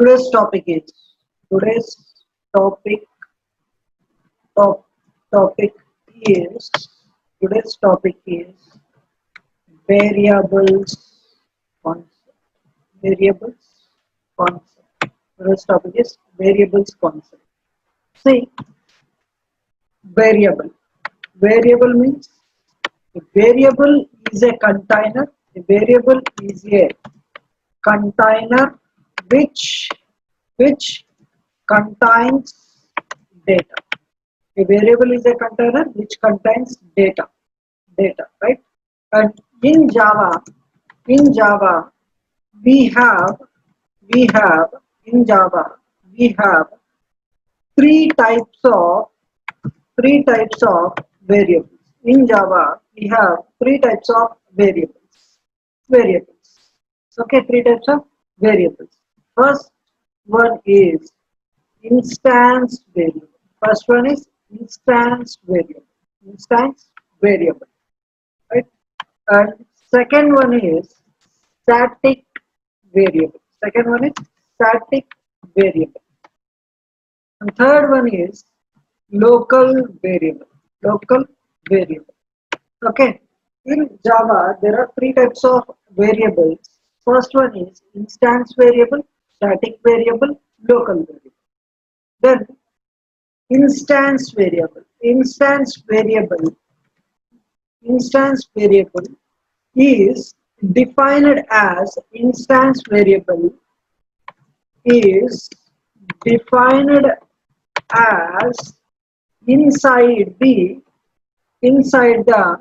Today's topic is today's topic top, topic is today's topic is variables concept. Variables concept. Today's topic is variables concept. See, variable. Variable means a variable is a container. A variable is a container which contains data. A variable is a container which contains data, right? And in Java, we have we have in Java we have three types of three types of variables. In Java, we have three types of variables. Variables. Okay, three types of variables. First one is instance variable. First one is instance variable. Instance variable, right? And second one is static variable. Second one is static variable. And third one is local variable. Local variable. Okay. In Java, there are three types of variables. First one is instance variable, static variable, local variable. Then instance variable. Instance variable is defined as instance variable is defined as inside the inside the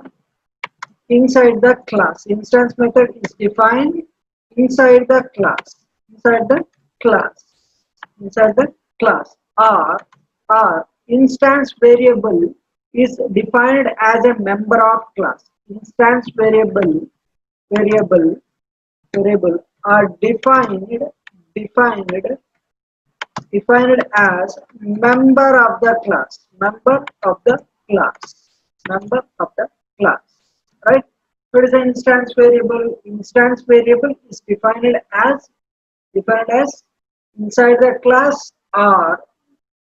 inside the class. Instance method is defined inside the class. Inside the class. Inside the class. Or instance variable is defined as a member of class. Instance variable are defined as member of the class. Member of the class. Member of the class. Right? What is the instance variable? Instance variable is defined as inside the class, or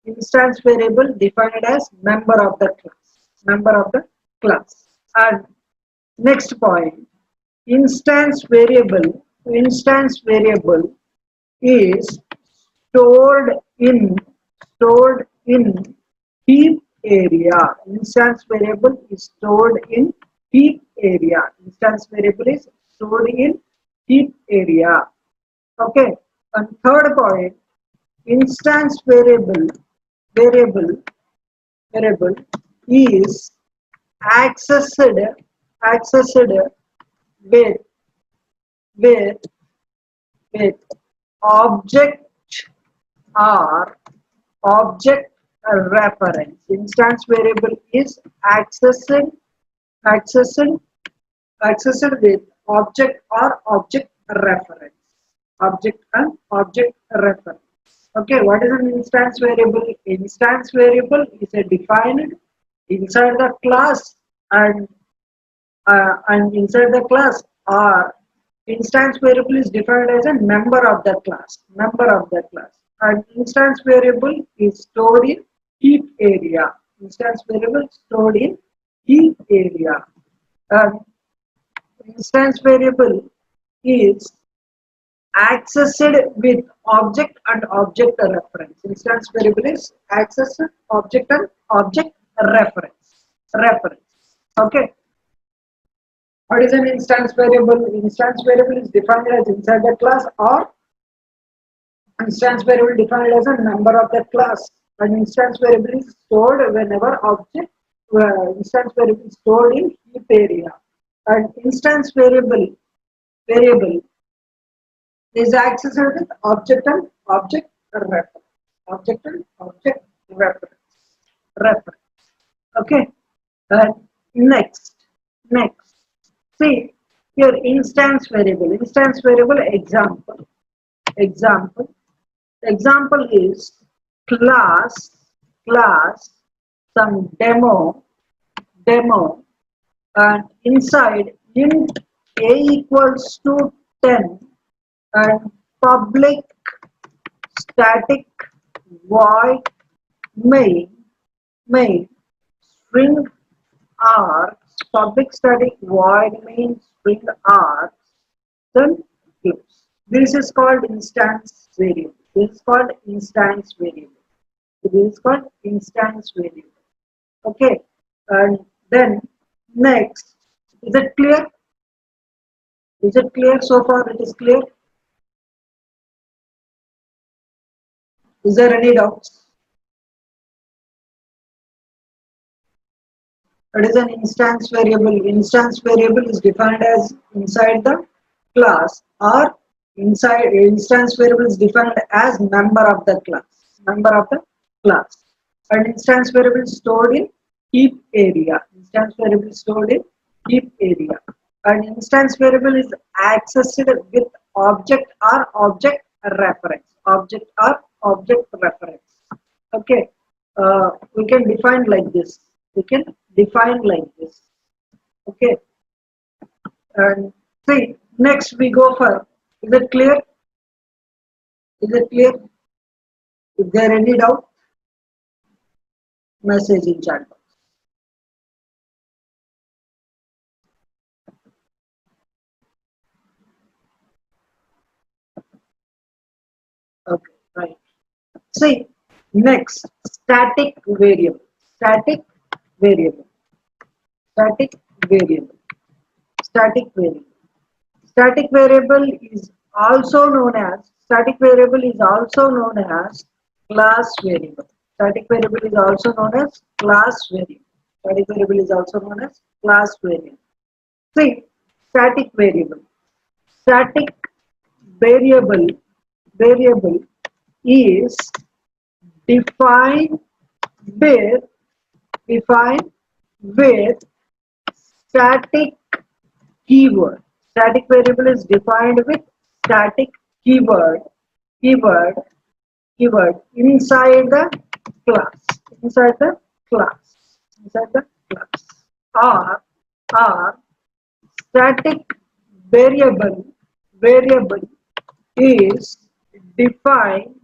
instance variable defined as member of the class. Member of the class. And next point, instance variable is stored in heap area. Instance variable is stored in heap area. Instance variable is stored in heap area. Okay. And third point, instance variable is accessed with with with object or object reference. Instance variable is accessed with object or object reference. Object and object reference. Okay, what is an instance variable? Instance variable is a defined inside the class, and inside the class, or instance variable is defined as a member of the class. Member of the class. And instance variable is stored in heap area. Instance variable stored in heap area. And instance variable is accessed with object and object reference. Instance variable is accessed object and object reference. Okay. What is an instance variable? Instance variable is defined as inside the class, or instance variable defined as a member of the class. An instance variable is stored whenever object instance variable is stored in heap area. And instance variable is accessed with object and object reference. Object and object reference. Okay. And next. See here, instance variable. Instance variable example. Example is class some demo, and inside int a equals to 10 and public static void main string args, public static void main string args, then close. This is called instance variable. This is called instance variable. This is called instance variable. Okay, and then next, is it clear? Is it clear so far? It is clear. Is there any doubts? It is an instance variable. Instance variable is defined as inside the class, or inside instance variable is defined as member of the class. Member of the class. An instance variable is stored in heap area. Instance variable is stored in heap area. An instance variable is accessed with object or object reference. Object or object reference. Okay. We can define like this. We can define like this. Okay. And see, next we go for, is it clear? Is it clear? If there any doubt, message in chat box. Okay, right. See, next, static variable. Static variable. Static variable. Static variable. Static variable is also known as class variable. Static variable is also known as class variable. Static variable is also known as class variable. See, static variable. Static variable is defined with static keyword. Static variable is defined with static keyword keyword keyword inside the class. Inside the class. Inside the class. Or static variable is defined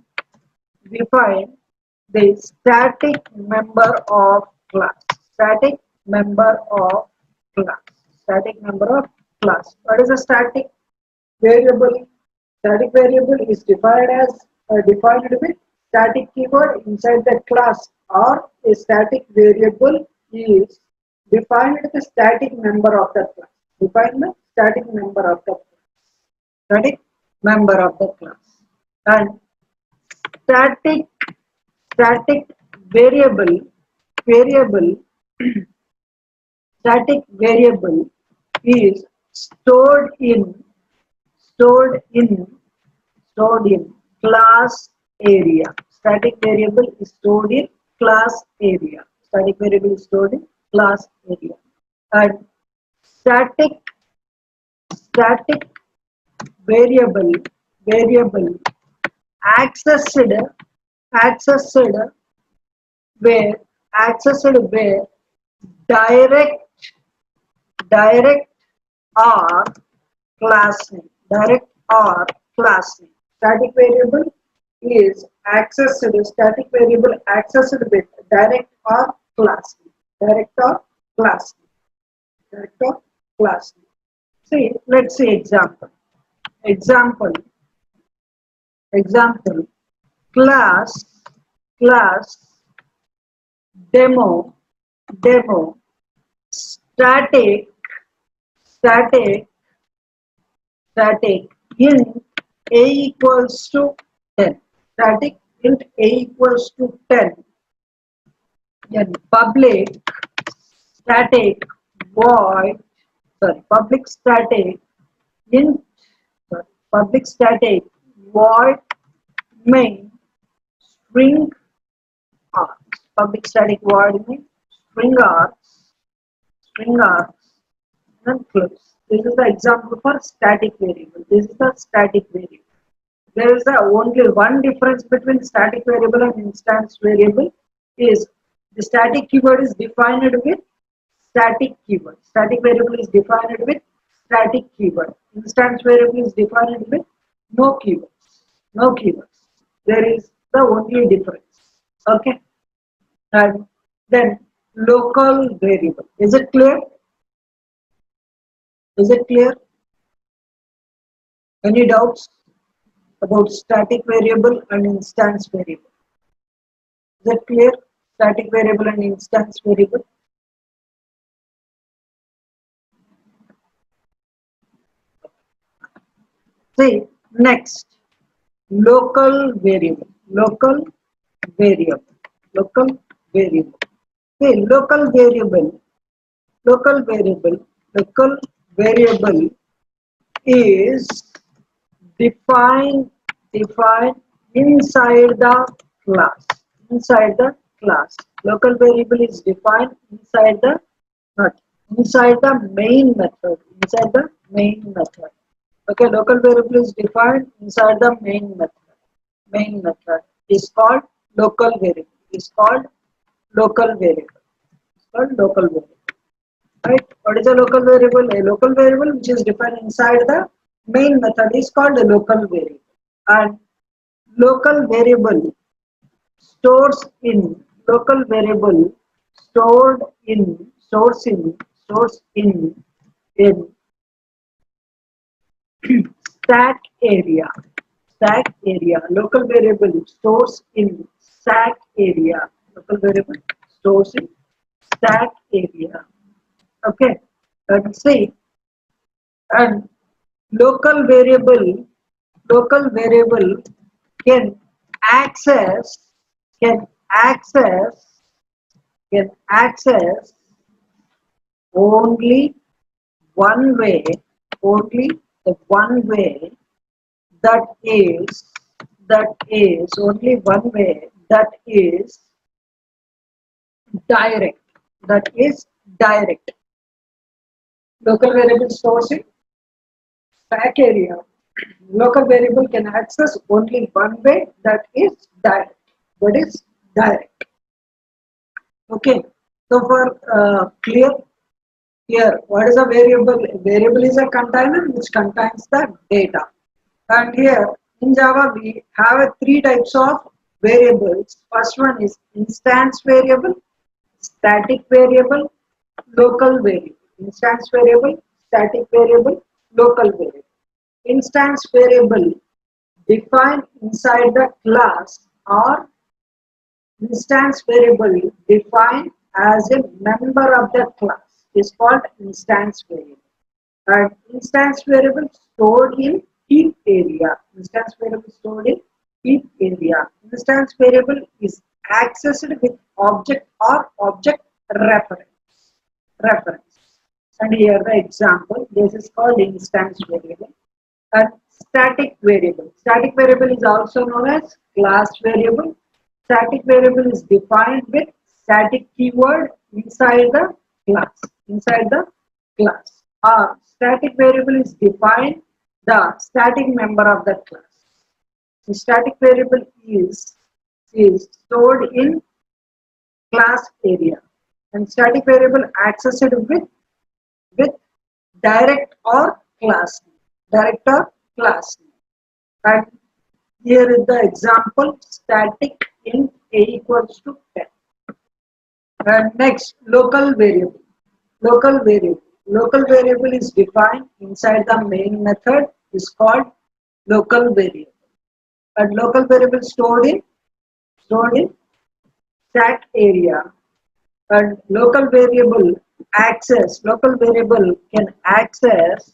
the static member of class. Static member of class. Static member of class. What is a static variable? Static variable is defined as defined with static keyword inside the class, or a static variable is defined with the static member of the class. Define the static member of the class. Static member of the class. And static static variable static variable is stored in class area. Static variable is stored in class area. Static variable is stored in class area. And static variable accessed where direct or class name. Direct or class name. Static variable is accessed. Static variable accessed with direct or class name. Direct or class name. Direct or class name. See, let's see example. Example. Class demo static int a equals to 10. Static int a equals to 10. Then public static void public static int public static void main string args. Public static void main string args and close. This is the example for static variable. This is the static variable. There is only one difference between static variable and instance variable is the static keyword is defined with static keyword. Static variable is defined with static keyword. Instance variable is defined with no keywords. No keywords. There is the only difference. Okay, and then local variable. Is it clear? Is it clear? Any doubts about static variable and instance variable? Is that clear? Static variable and instance variable. See, next, local variable. Variable. Local variable. See, local variable, local variable is defined defined inside the class. Inside the class. Local variable is defined inside the not inside the main method. Inside the main method. Okay, local variable is defined inside the main method. Main method is called local variable. Is called local variable. It's called local variable. Right? What is a local variable? A local variable which is defined inside the main method is called a local variable. And local variable stores in local variable stored in stores in stack area. Stack area. Local variable stores in stack area. Local variable stores in stack area. Okay. And see, and local variable can access can access can access only one way only the one way that is only one way that is direct direct. Local variable stores in stack area. Local variable can access only one way, that is direct. That is direct. Okay. So for clear here, what is a variable? A variable is a container which contains the data. And here in Java we have three types of variables. First one is instance variable, static variable, local variable. Instance variable, static variable, local variable. Instance variable defined inside the class or instance variable defined as a member of the class is called instance variable. And instance variable stored in heap area. Instance variable stored in heap area. Instance variable is accessed with object or object reference. And here the example, this is called instance variable. And static variable. Static variable is also known as class variable. Static variable is defined with static keyword inside the class. Inside the class. Static variable is defined the static member of the class. The static variable is stored in class area, and static variable accessed with direct or class name. Direct or class name. And here is the example, static int a equals to 10. And next, local variable. Local variable. Local variable is defined inside the main method is called local variable. And local variable stored in stack area. And local variable can access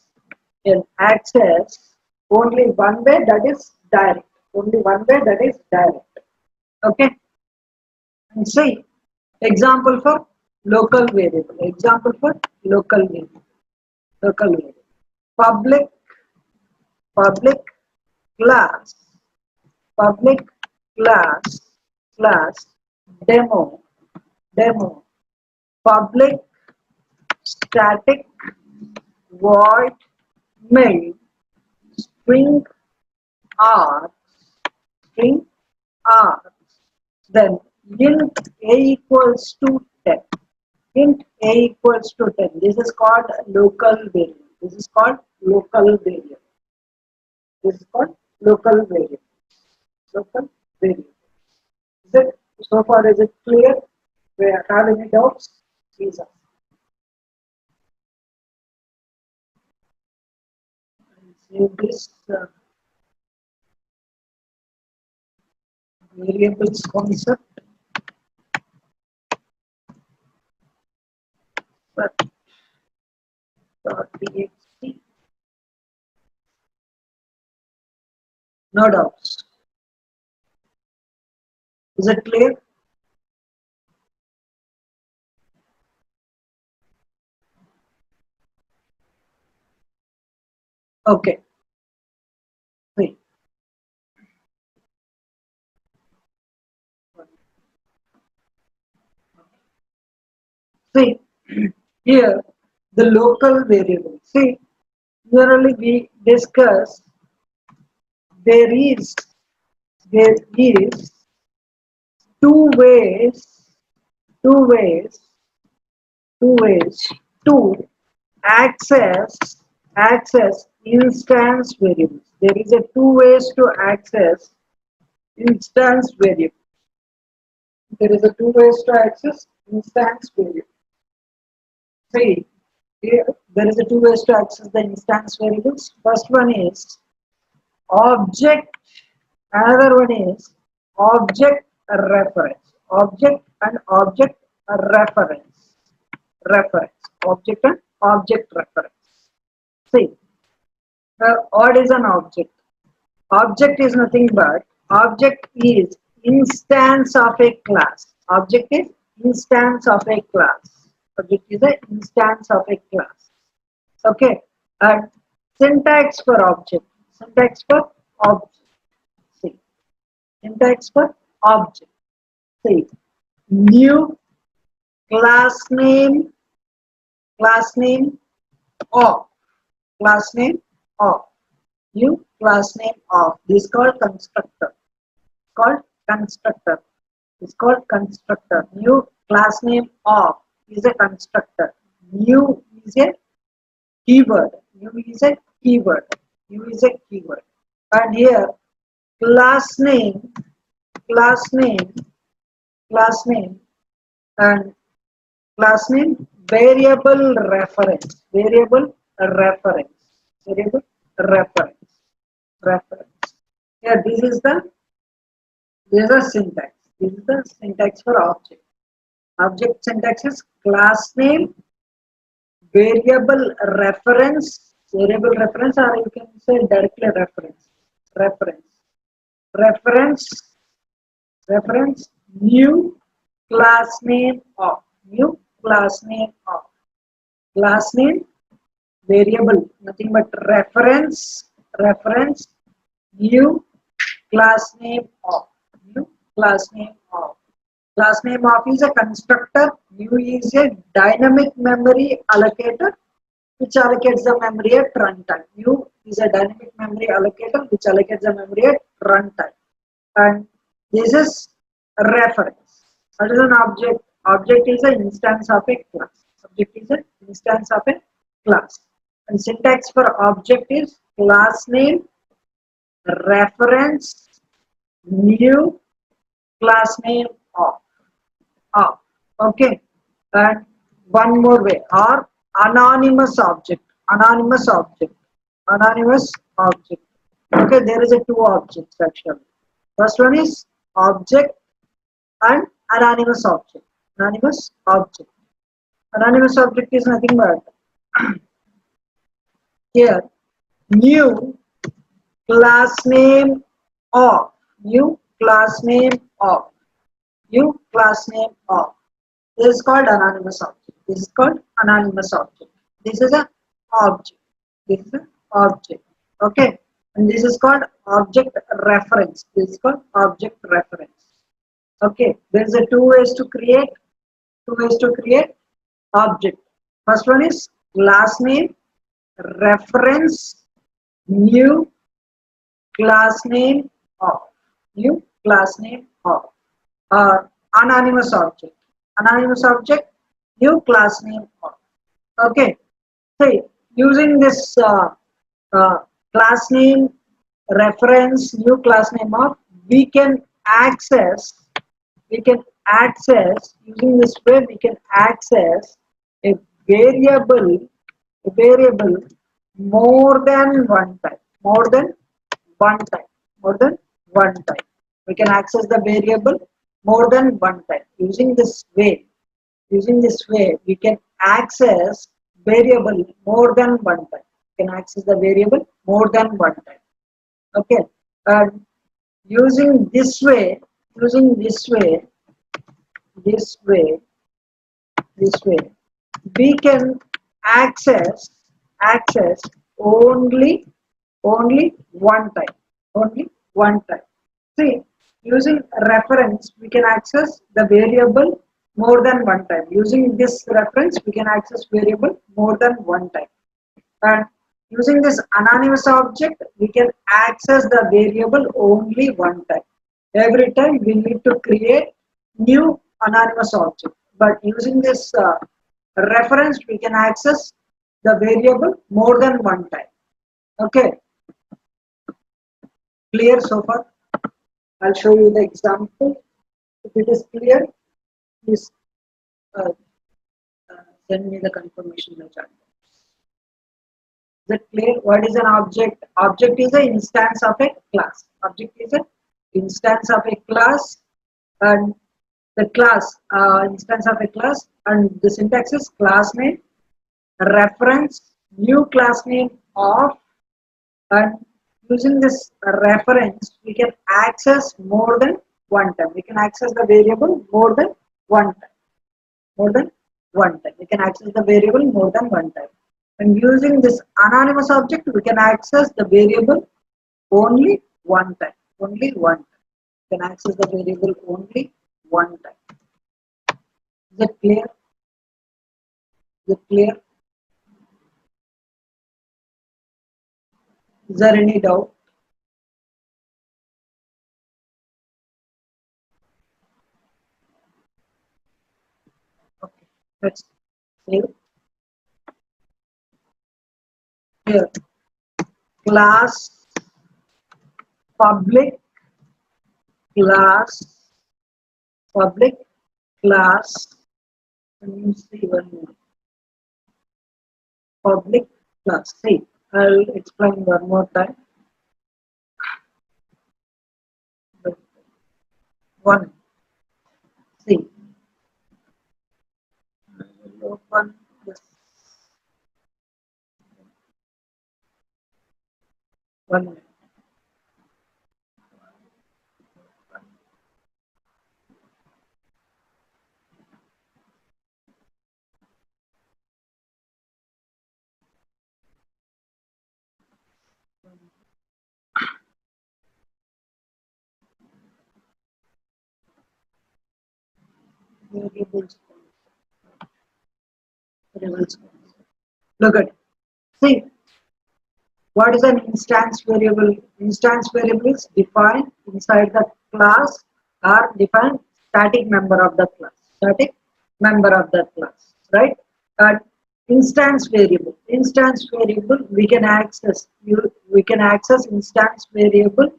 only one way, that is direct. Only one way, that is direct. Okay. And see example for local variable. Example for local variable. Local variable. Public class public class demo public static void main string args string args then int a equals to 10. Int a equals to 10. This is called local variable. This is called local variable. This is called local variable. Local variable. Is it so far? Is it clear? Do you have any doubts? Please ask. Save this variables concept. But .txt. No doubts. Is it clear? Okay. See. See, here the local variable. See, generally we discuss there is there is two ways two ways two ways to access instance variables. There is a two ways to access instance variable. There is a two ways to access instance variable. See, here there is a two ways to access the instance variables. First one is object, another one is object reference. Object and object reference. Reference. Object and object reference. See, what is an object? Object is nothing but object is instance of a class. Object is instance of a class. Object is an instance of a class. Okay. And syntax for object. Syntax for object. See. Syntax for object. See. New class name of class name of new class name of this is called constructor. It's called constructor. New class name of is a constructor. New is a keyword. New is a keyword. New is a keyword. And here class name and class name variable reference. Variable reference. Here this is the syntax. This is the syntax for object. Object syntax is class name, variable reference, or you can say directly reference, new class name of, class name, variable, nothing but reference, new class name of, class name of. Class name of is a constructor. New is a dynamic memory allocator which allocates the memory at runtime. New is a dynamic memory allocator which allocates the memory at runtime. And this is a reference. What is an object? Object is an instance of a class. Object is an instance of a class. And syntax for object is class name, reference, new class name of. Okay. And one more way, or anonymous object. Okay, there is a two objects actually. First one is object and anonymous object. Anonymous object is nothing but here new class name of. This is called anonymous object. This is an object. Okay. And this is called object reference. Okay. There is a two ways to create object. First one is class name, reference, new class name of. Anonymous object, new class name of. Okay, so using this class name, reference, new class name of, we can access we can access, using this way we can access a variable, a variable more than one time, more than one time, more than one time. We can access the variable more than one time. Using this way we can access variable more than one time. We can access the variable more than one time. Okay. And using this way, using this way, this way, this way, we can access only one time, only one time. See, using reference we can access the variable more than one time. Using this reference we can access variable more than one time. And using this anonymous object we can access the variable only one time. Every time we need to create new anonymous object, but using this reference we can access the variable more than one time. Okay, clear so far? I'll show you the example. If it is clear, please uh, send me the confirmation in the chat. Is it clear? What is an object? Object is an instance of a class. Object is an instance of a class, and the class instance of a class, and the syntax is class name, reference, new class name of, and using this reference we can access more than one time. We can access the variable more than one time. More than one time. We can access the variable more than one time. And using this anonymous object, we can access the variable only one time. Only one time. We can access the variable only one time. Is it clear? Is it clear? Is there any doubt? Okay, let's save. Here, class public, class public, class. Let me see one more. Public class. See, I'll explain one more time. One. See, I will open this one minute. Variables. Variables. Look at it. See, what is an instance variable? Instance variable is defined inside the class or defined static member of the class. Static member of the class, right? And instance variable. Instance variable we can access. We can access instance variable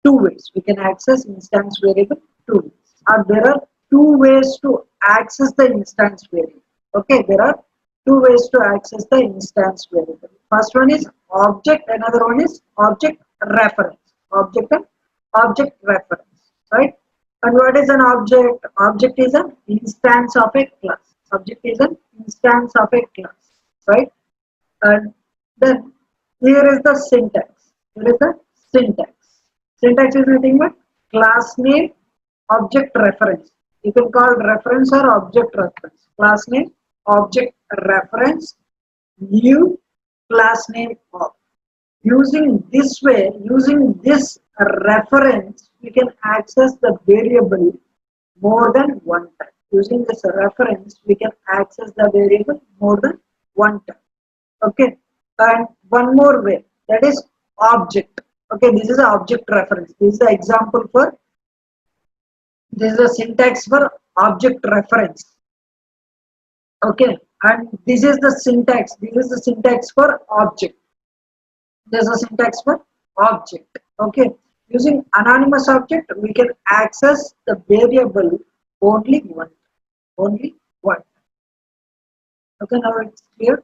two ways. We can access instance variable two ways. Or there are two ways to access the instance variable. Okay, there are two ways to access the instance variable. First one is object, another one is object reference. Object and object reference, right? And what is an object? Object is an instance of a class. Object is an instance of a class, right? And then here is the syntax. Here is the syntax. Syntax is nothing but class name, object reference. You can call reference or object reference. Class name, object reference, new class name of. Using this way, using this reference, we can access the variable more than one time. Using this reference, we can access the variable more than one time. Okay, and one more way, that is object. Okay, this is an object reference. This is the example for, this is a syntax for object reference. Okay, and this is the syntax. This is the syntax for object. There's a syntax for object. Okay, using anonymous object we can access the variable only one, only one. Okay, now it's clear.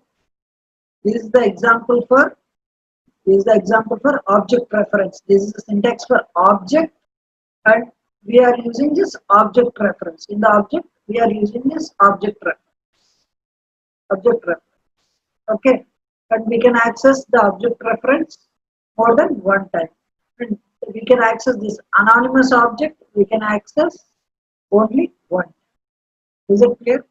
This is the example for object reference. This is the syntax for object, and we are using this object reference. In the object, we are using this object reference. Okay, and we can access the object reference more than one time. And we can access this anonymous object. We can access only one. Is it clear?